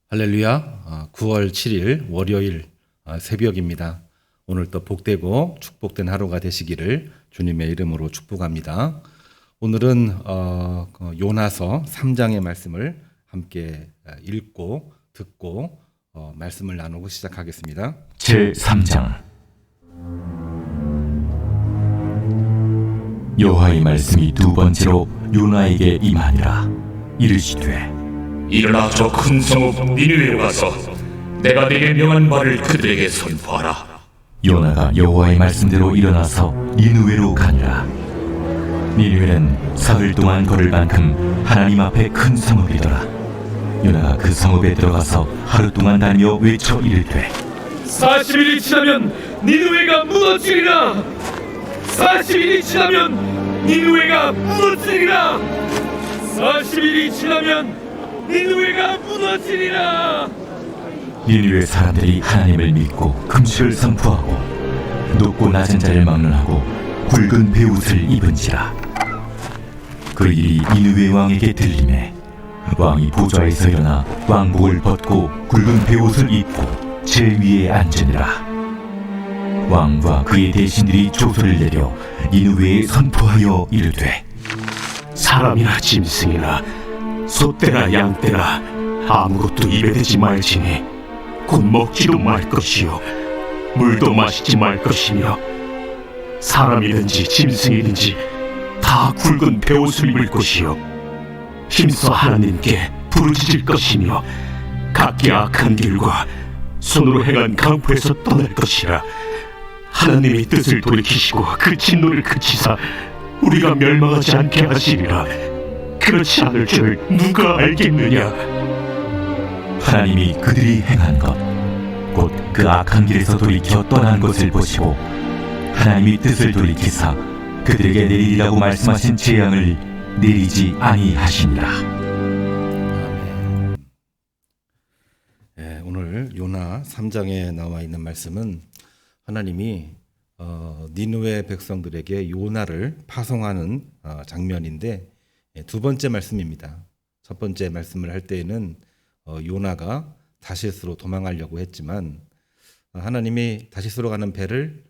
할렐루야. 9월 7일 월요일 새벽입니다. 오늘 또 복되고 축복된 하루가 되시기를 주님의 이름으로 축복합니다. 오늘은 요나서 3장의 말씀을 함께 읽고 듣고 말씀을 나누고 시작하겠습니다. 제3장. 여호와의 말씀이 두 번째로 요나에게 임하니라. 이르시되 일어나 저 큰 성읍 니느웨로 가서 내가 네게 명한 말을 그들에게 선포하라. 요나가 여호와의 말씀대로 일어나서 니느웨로 가니라. 니느웨는 사흘 동안 걸을 만큼 하나님 앞에 큰 성읍이더라. 요나가 그 성읍에 들어가서 하루 동안 다니며 외쳐 이르되 40일이 지나면 니느웨가 무너지리라. 40일이 지나면 니느웨가 무너지리라. 40일이 지나면 니느웨가 무너지리라. 니느웨 사람들이 하나님을 믿고 금식을 선포하고 높고 낮은 자를 막론하고 굵은 베옷을 입은지라. 그 일이 니느웨 왕에게 들리매 왕이 보좌에서 일어나 왕복을 벗고 굵은 베옷을 입고 제 위에 앉으니라. 왕과 그의 대신들이 조소를 내려 니느웨에 선포하여 이르되 사람이나 짐승이나 소떼나 양떼나 아무것도 입에 대지 말지니 곧 먹지도 말 것이요 물도 마시지 말 것이며 사람이든지 짐승이든지 다 굵은 베옷을 입을 것이요 힘써 하나님께 부르짖을 것이며 각기 악한 길과 손으로 행한 강포에서 떠날 것이라. 하나님이 뜻을 돌이키시고 그 진노를 그치사 우리가 멸망하지 않게 하시리라. 그렇지 않을 줄 누가 알겠느냐. 하나님이 그들이 행한 것 곧 그 악한 길에서 돌이켜 떠난 것을 보시고 하나님이 뜻을 돌이키사 그들에게 내리리라고 말씀하신 재앙을 내리지 아니하시니라. 아멘. 네, 오늘 요나 3장에 나와 있는 말씀은 하나님이 니느웨 백성들에게 요나를 파송하는 장면인데 두 번째 말씀입니다. 첫 번째 말씀을 할 때에는 요나가 다시스로 도망하려고 했지만 하나님이 다시스로 가는 배를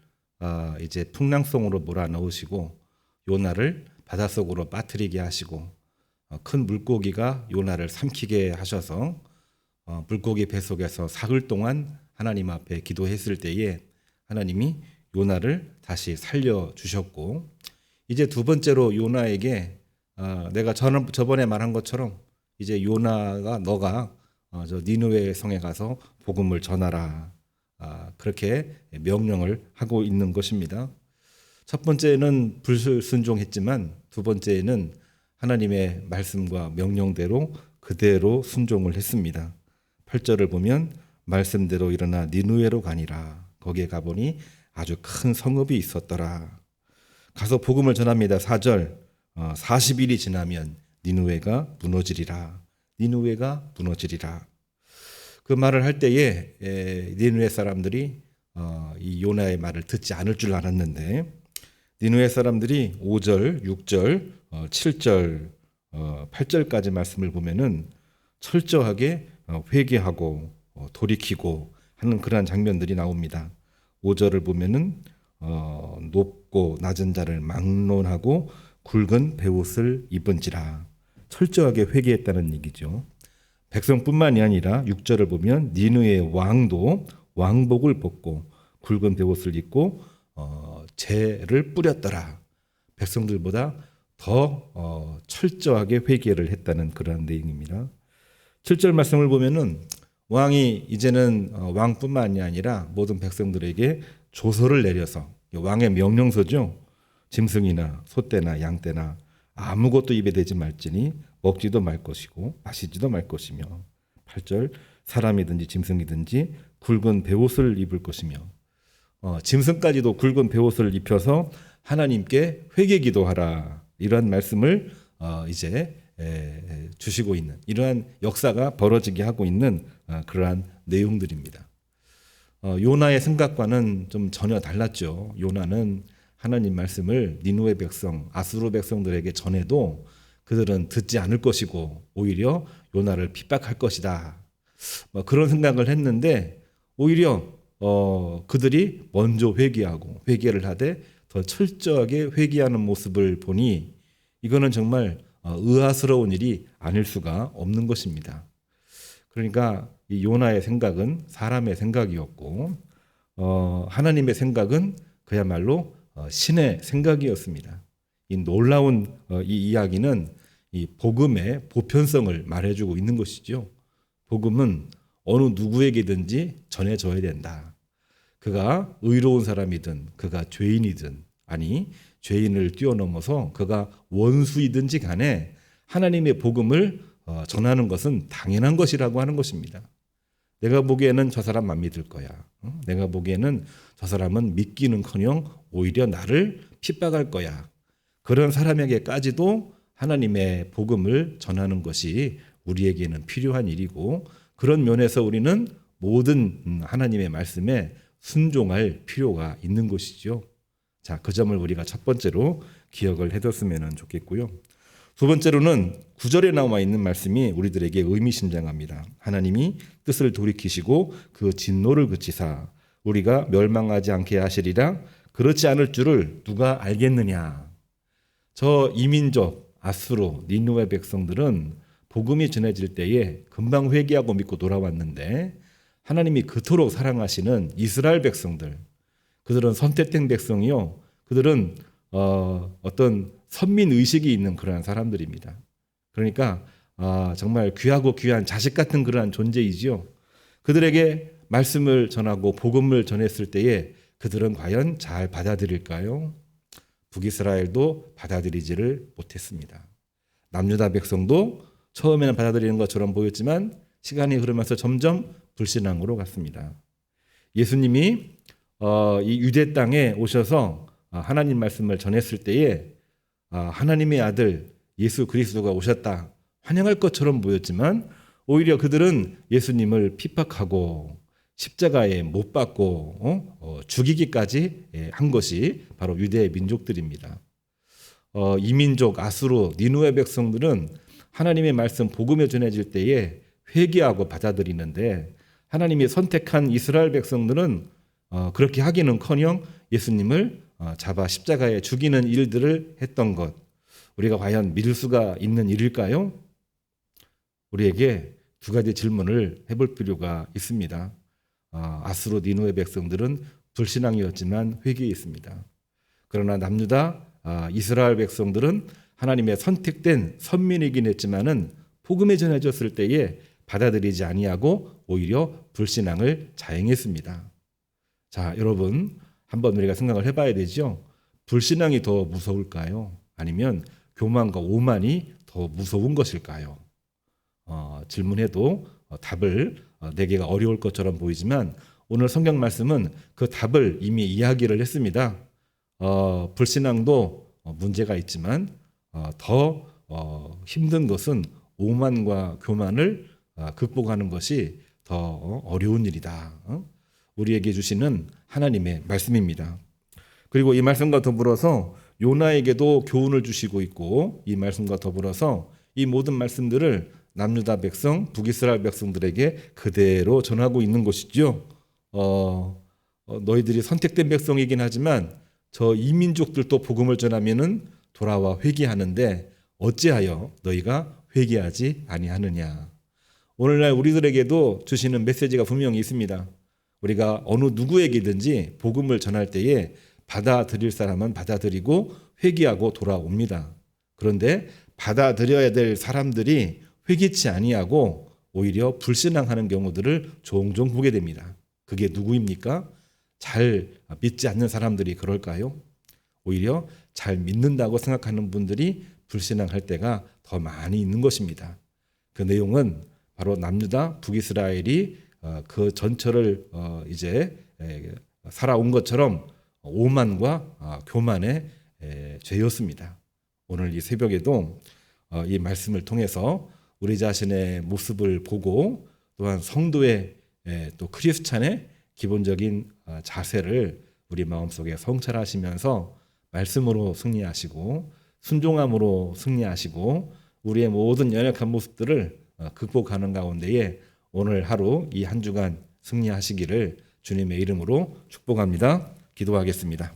이제 풍랑성으로 몰아넣으시고 요나를 바닷속으로 빠뜨리게 하시고 큰 물고기가 요나를 삼키게 하셔서 물고기 뱃속에서 사흘 동안 하나님 앞에 기도했을 때에 하나님이 요나를 다시 살려주셨고 이제 두 번째로 요나에게 내가 저번에 말한 것처럼 이제 요나가 너가 저 니느웨 성에 가서 복음을 전하라. 그렇게 명령을 하고 있는 것입니다. 첫 번째는 불순종했지만 두 번째는 하나님의 말씀과 명령대로 그대로 순종을 했습니다. 8절을 보면 말씀대로 일어나 니느웨로 가니라. 거기에 가보니 아주 큰 성읍이 있었더라. 가서 복음을 전합니다. 4절 40일이 지나면 니느웨가 무너지리라. 니느웨가 무너지리라. 그 말을 할 때에 니느웨 사람들이 이 요나의 말을 듣지 않을 줄 알았는데 니느웨 사람들이 5절, 6절, 7절, 8절까지 말씀을 보면은 철저하게 회개하고 돌이키고 하는 그러한 장면들이 나옵니다. 5절을 보면은 높고 낮은 자를 막론하고 굵은 베옷을 입은지라. 철저하게 회개했다는 얘기죠. 백성뿐만이 아니라 6절을 보면 니느웨의 왕도 왕복을 벗고 굵은 베옷을 입고 재를 뿌렸더라. 백성들보다 더 철저하게 회개를 했다는 그런 내용입니다. 7절 말씀을 보면은 왕이 이제는 왕뿐만이 아니라 모든 백성들에게 조서를 내려서 왕의 명령서죠. 짐승이나 소떼나 양떼나 아무것도 입에 대지 말지니 먹지도 말 것이고 마시지도 말 것이며 8절 사람이든지 짐승이든지 굵은 베옷을 입을 것이며 짐승까지도 굵은 베옷을 입혀서 하나님께 회개 기도하라. 이러한 말씀을 이제 주시고 있는 이러한 역사가 벌어지게 하고 있는 그러한 내용들입니다. 요나의 생각과는 좀 전혀 달랐죠. 요나는 하나님 말씀을 니누의 백성, 아수르 백성들에게 전해도 그들은 듣지 않을 것이고 오히려 요나를 핍박할 것이다. 뭐 그런 생각을 했는데 오히려 그들이 먼저 회개하고 회개를 하되 더 철저하게 회개하는 모습을 보니 이거는 정말 의아스러운 일이 아닐 수가 없는 것입니다. 그러니까 이 요나의 생각은 사람의 생각이었고 하나님의 생각은 그야말로 신의 생각이었습니다. 이 놀라운 이 이야기는 이 복음의 보편성을 말해주고 있는 것이죠. 복음은 어느 누구에게든지 전해져야 된다. 그가 의로운 사람이든 그가 죄인이든 아니 죄인을 뛰어넘어서 그가 원수이든지 간에 하나님의 복음을 전하는 것은 당연한 것이라고 하는 것입니다. 내가 보기에는 저 사람 안 믿을 거야. 내가 보기에는 저 사람은 믿기는커녕 오히려 나를 핍박할 거야. 그런 사람에게까지도 하나님의 복음을 전하는 것이 우리에게는 필요한 일이고 그런 면에서 우리는 모든 하나님의 말씀에 순종할 필요가 있는 것이죠. 자, 그 점을 우리가 첫 번째로 기억을 해뒀으면 좋겠고요. 두 번째로는 9절에 나와 있는 말씀이 우리들에게 의미심장합니다. 하나님이 뜻을 돌이키시고 그 진노를 그치사 우리가 멸망하지 않게 하시리라. 그렇지 않을 줄을 누가 알겠느냐. 저 이민족 아수르 니느웨 백성들은 복음이 전해질 때에 금방 회개하고 믿고 돌아왔는데 하나님이 그토록 사랑하시는 이스라엘 백성들, 그들은 선택된 백성이요. 그들은 어떤 선민 의식이 있는 그러한 사람들입니다. 그러니까 정말 귀하고 귀한 자식 같은 그러한 존재이지요. 그들에게 말씀을 전하고 복음을 전했을 때에 그들은 과연 잘 받아들일까요? 북이스라엘도 받아들이지를 못했습니다. 남유다 백성도 처음에는 받아들이는 것처럼 보였지만 시간이 흐르면서 점점 불신앙으로 갔습니다. 예수님이 이 유대 땅에 오셔서 하나님 말씀을 전했을 때에 하나님의 아들 예수 그리스도가 오셨다 환영할 것처럼 보였지만 오히려 그들은 예수님을 핍박하고 십자가에 못 박고 죽이기까지 한 것이 바로 유대의 민족들입니다. 이민족 아수르 니느웨 백성들은 하나님의 말씀 복음에 전해질 때에 회개하고 받아들이는데 하나님이 선택한 이스라엘 백성들은 그렇게 하기는커녕 예수님을 잡아 십자가에 죽이는 일들을 했던 것, 우리가 과연 믿을 수가 있는 일일까요? 우리에게 두 가지 질문을 해볼 필요가 있습니다. 아수르 니느웨 백성들은 불신앙이었지만 회개했습니다. 그러나 남유다 이스라엘 백성들은 하나님의 선택된 선민이긴 했지만은 복음에 전해졌을 때에 받아들이지 아니하고 오히려 불신앙을 자행했습니다. 자, 여러분 한번 우리가 생각을 해봐야 되죠. 불신앙이 더 무서울까요? 아니면 교만과 오만이 더 무서운 것일까요? 질문해도 답을 내기가 어려울 것처럼 보이지만 오늘 성경 말씀은 그 답을 이미 이야기를 했습니다. 불신앙도 문제가 있지만 더 힘든 것은 오만과 교만을 극복하는 것이 더 어려운 일이다. 우리에게 주시는 하나님의 말씀입니다. 그리고 이 말씀과 더불어서 요나에게도 교훈을 주시고 있고 이 말씀과 더불어서 이 모든 말씀들을 남유다 백성, 북이스라엘 백성들에게 그대로 전하고 있는 것이죠. 너희들이 선택된 백성이긴 하지만 저 이민족들도 복음을 전하면은 돌아와 회개하는데 어찌하여 너희가 회개하지 아니하느냐. 오늘날 우리들에게도 주시는 메시지가 분명히 있습니다. 우리가 어느 누구에게든지 복음을 전할 때에 받아들일 사람은 받아들이고 회개하고 돌아옵니다. 그런데 받아들여야 될 사람들이 회개치 아니하고 오히려 불신앙하는 경우들을 종종 보게 됩니다. 그게 누구입니까? 잘 믿지 않는 사람들이 그럴까요? 오히려 잘 믿는다고 생각하는 분들이 불신앙할 때가 더 많이 있는 것입니다. 그 내용은 바로 남유다 북이스라엘이 그 전철을 이제 살아온 것처럼 오만과 교만의 죄였습니다. 오늘 이 새벽에도 이 말씀을 통해서 우리 자신의 모습을 보고 또한 성도의 또 크리스찬의 기본적인 자세를 우리 마음속에 성찰하시면서 말씀으로 승리하시고 순종함으로 승리하시고 우리의 모든 연약한 모습들을 극복하는 가운데에 오늘 하루 이 한 주간 승리하시기를 주님의 이름으로 축복합니다. 기도하겠습니다.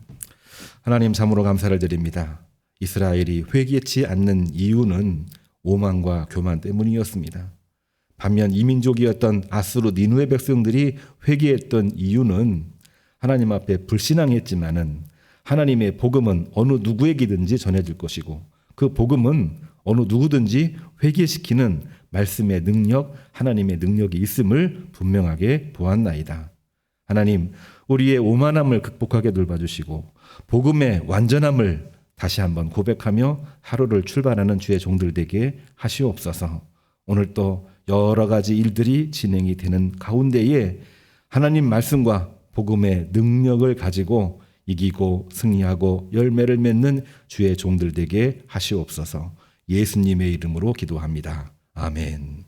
하나님, 참으로 감사를 드립니다. 이스라엘이 회개치 않는 이유는 오만과 교만 때문이었습니다. 반면 이민족이었던 아수르 니누의 백성들이 회개했던 이유는 하나님 앞에 불신앙했지만은 하나님의 복음은 어느 누구에게든지 전해질 것이고 그 복음은 어느 누구든지 회개시키는 말씀의 능력, 하나님의 능력이 있음을 분명하게 보았나이다. 하나님, 우리의 오만함을 극복하게 돌봐주시고 복음의 완전함을 다시 한번 고백하며 하루를 출발하는 주의 종들 되게 하시옵소서. 오늘 또 여러 가지 일들이 진행이 되는 가운데에 하나님 말씀과 복음의 능력을 가지고 이기고 승리하고 열매를 맺는 주의 종들 되게 하시옵소서. 예수님의 이름으로 기도합니다. 아멘.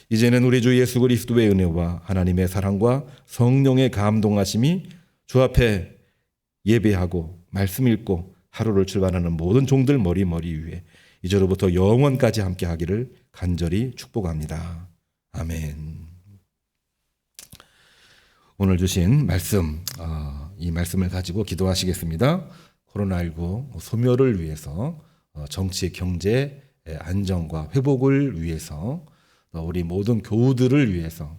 이제는 우리 주 예수 그리스도의 은혜와 하나님의 사랑과 성령의 감동하심이 주 앞에 예배하고 말씀 읽고 하루를 출발하는 모든 종들 머리 위에 이제로부터 영원까지 함께 하기를 간절히 축복합니다. 아멘. 오늘 주신 말씀, 이 말씀을 가지고 기도하시겠습니다. 코로나19 소멸을 위해서, 정치, 경제 안정과 회복을 위해서, 우리 모든 교우들을 위해서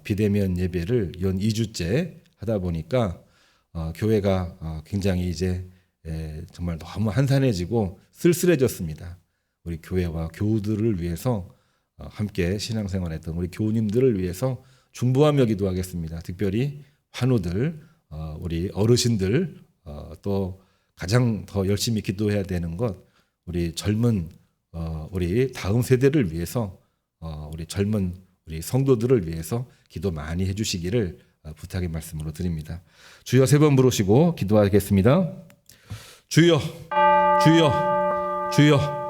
비대면 예배를 연 2주째 하다 보니까 교회가 굉장히 이제 정말 너무 한산해지고 쓸쓸해졌습니다. 우리 교회와 교우들을 위해서 함께 신앙생활했던 우리 교우님들을 위해서 중보하며 기도하겠습니다. 특별히 환우들, 우리 어르신들, 또 가장 더 열심히 기도해야 되는 것 우리 젊은 우리 다음 세대를 위해서 우리 젊은 우리 성도들을 위해서 기도 많이 해주시기를 부탁의 말씀으로 드립니다. 주여 3번 부르시고 기도하겠습니다. 주여, 주여, 주여.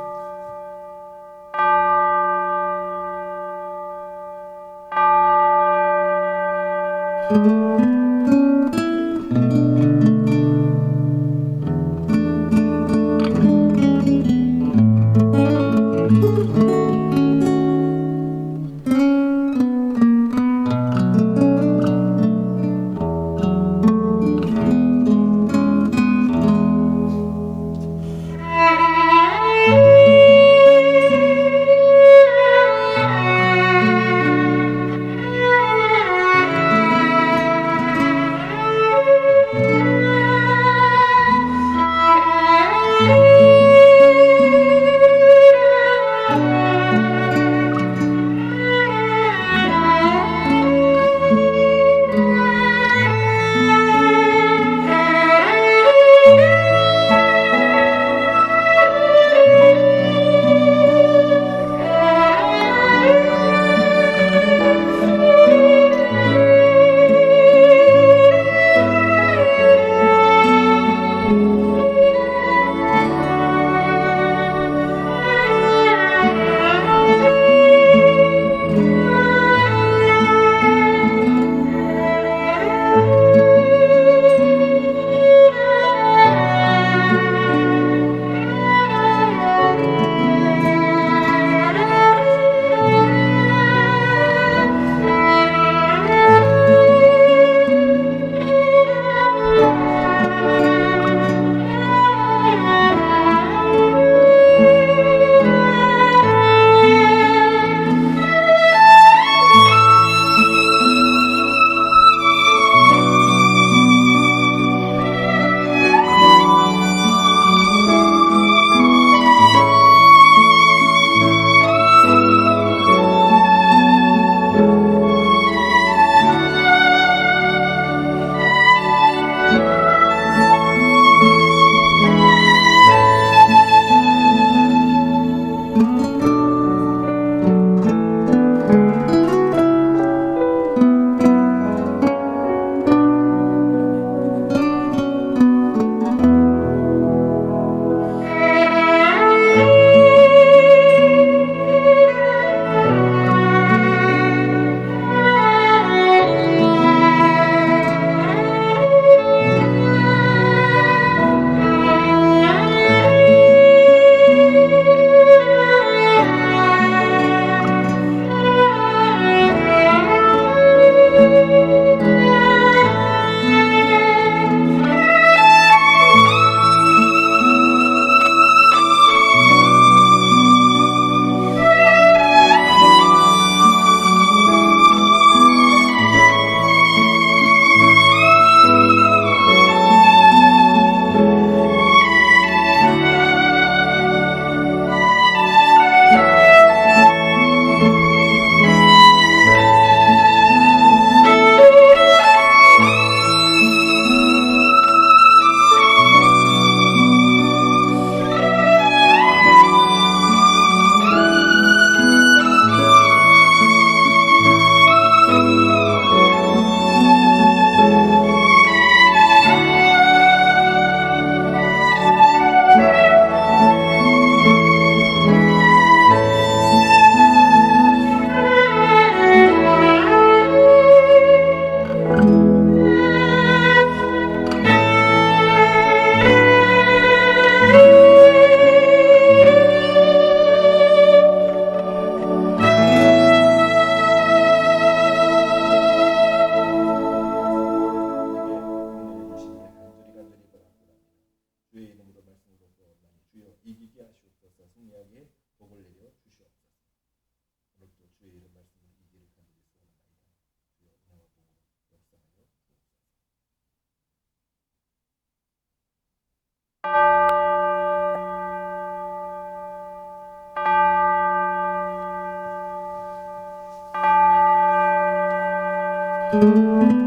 있습니다.